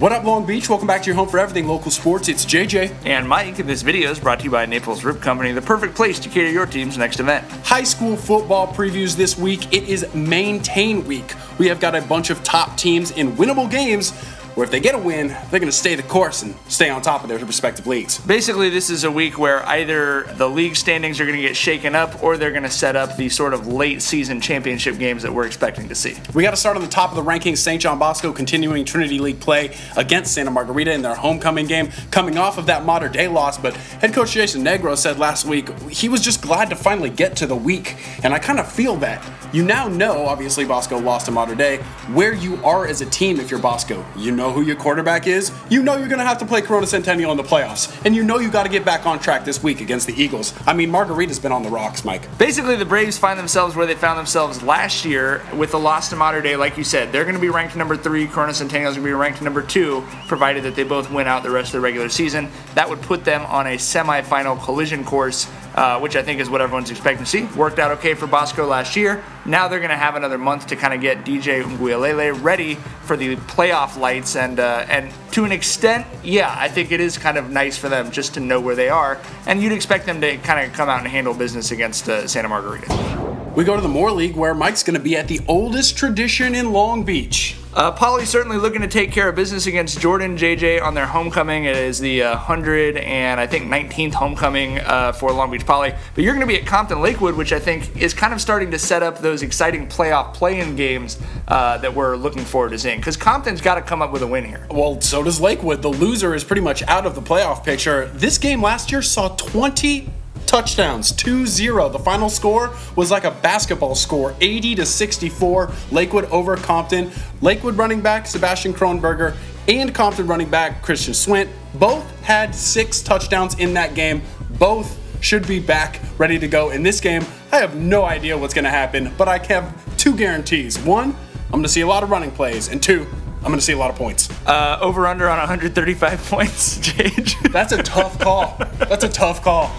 What up, Long Beach? Welcome back to your home for everything local sports. It's JJ. And Mike, and this video is brought to you by Naples Rib Company, the perfect place to cater your team's next event. High school football previews this week. It is Maintain Week. We have got a bunch of top teams in winnable games, where if they get a win, they're going to stay the course and stay on top of their respective leagues. Basically, this is a week where either the league standings are going to get shaken up or they're going to set up the sort of late season championship games that we're expecting to see. We got to start on the top of the rankings. St. John Bosco continuing Trinity League play against Santa Margarita in their homecoming game, coming off of that Mater Dei loss. But head coach Jason Negro said last week he was just glad to finally get to the week, and I kind of feel that. You now know, obviously Bosco lost to Mater Dei, where you are as a team if you're Bosco. You know who your quarterback is, you know you're going to have to play Corona Centennial in the playoffs, and you know you got to get back on track this week against the Eagles. I mean, Margarita's been on the rocks, Mike. Basically, the Braves find themselves where they found themselves last year with the loss to Mater Dei. Like you said, they're going to be ranked number 3, Corona Centennial's going to be ranked number 2, provided that they both win out the rest of the regular season. That would put them on a semifinal collision course, which I think is what everyone's expecting to see. Worked out okay for Bosco last year. Now they're going to have another month to kind of get DJ Nguilele ready for the playoff lights, and to an extent, yeah, I think it is kind of nice for them just to know where they are, and you'd expect them to kind of come out and handle business against Santa Margarita. We go to the Moore League, where Mike's going to be at the oldest tradition in Long Beach. Poly's certainly looking to take care of business against Jordan JJ on their homecoming. It is the 19th homecoming for Long Beach Poly. But you're going to be at Compton Lakewood, which I think is kind of starting to set up those exciting playoff play-in games that we're looking forward to seeing. Because Compton's got to come up with a win here. Well, so does Lakewood. The loser is pretty much out of the playoff picture. This game last year saw 20 touchdowns, 2-0. The final score was like a basketball score, 80-64. Lakewood over Compton. Lakewood running back Sebastian Kronberger and Compton running back Christian Swint both had 6 touchdowns in that game. Both should be back, ready to go in this game. I have no idea what's going to happen, but I have 2 guarantees. 1, I'm going to see a lot of running plays, and 2, I'm going to see a lot of points. Over-under on 135 points, Jage. That's a tough call. That's a tough call.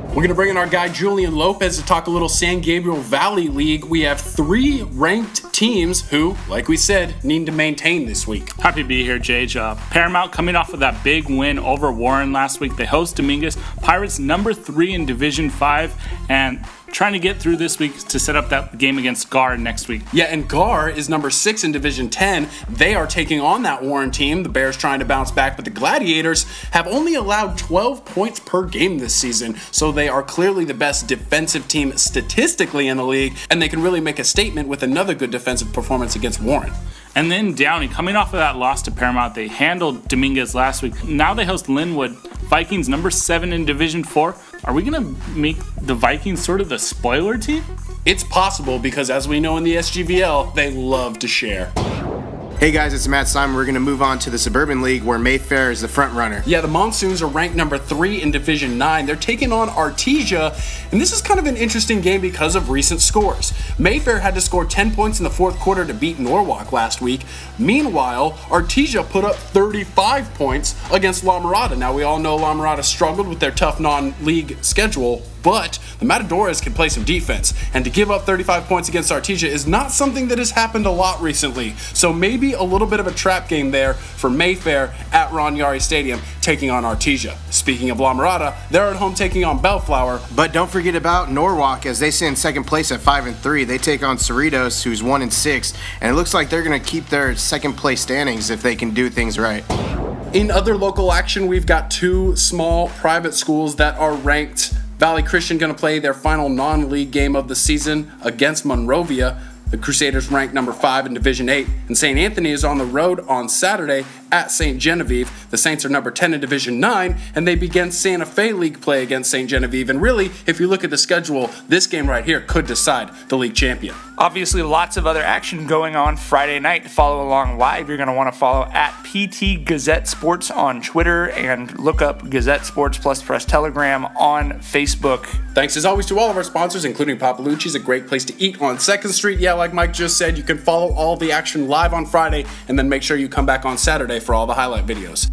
We're going to bring in our guy Julian Lopez to talk a little San Gabriel Valley League. We have 3 ranked teams who, like we said, need to maintain this week. Happy to be here, Jage. Paramount coming off of that big win over Warren last week. They host Dominguez. Pirates number 3 in Division 5 and trying to get through this week to set up that game against Gar next week. Yeah, and Gar is number 6 in Division 10. They are taking on that Warren team. The Bears trying to bounce back, but the Gladiators have only allowed 12 points per game this season, so they are clearly the best defensive team statistically in the league, and they can really make a statement with another good defensive performance against Warren. And then Downey, coming off of that loss to Paramount, they handled Dominguez last week. Now they host Linwood. Vikings number 7 in Division 4. Are we going to make the Vikings sort of the spoiler team? It's possible because, as we know in the SGVL, they love to share. Hey guys, it's Matt Simon. We're going to move on to the Suburban League where Mayfair is the front runner. Yeah, the Monsoons are ranked number 3 in Division 9. They're taking on Artesia, and this is kind of an interesting game because of recent scores. Mayfair had to score 10 points in the 4th quarter to beat Norwalk last week. Meanwhile, Artesia put up 35 points against La Mirada. Now, we all know La Mirada struggled with their tough non-league schedule, but the Matadores can play some defense, and to give up 35 points against Artesia is not something that has happened a lot recently. So maybe a little bit of a trap game there for Mayfair at Ron Yari Stadium taking on Artesia. Speaking of La Mirada, they're at home taking on Bellflower. But don't forget about Norwalk, as they sit in 2nd place at 5-3. They take on Cerritos, who's 1-6, and it looks like they're going to keep their 2nd place standings if they can do things right. In other local action, we've got 2 small private schools that are ranked. Valley Christian going to play their final non-league game of the season against Monrovia. The Crusaders ranked number 5 in Division 8, and St. Anthony is on the road on Saturday at St. Genevieve. The Saints are number 10 in Division 9, and they begin Santa Fe League play against St. Genevieve. And really, if you look at the schedule, this game right here could decide the league champion. Obviously, lots of other action going on Friday night. To follow along live, you're going to want to follow at PT Gazette Sports on Twitter and look up Gazette Sports plus Press Telegram on Facebook. Thanks as always to all of our sponsors, including Papalucci's, a great place to eat on 2nd Street. Yeah, like Mike just said, you can follow all the action live on Friday, and then make sure you come back on Saturday for all the highlight videos.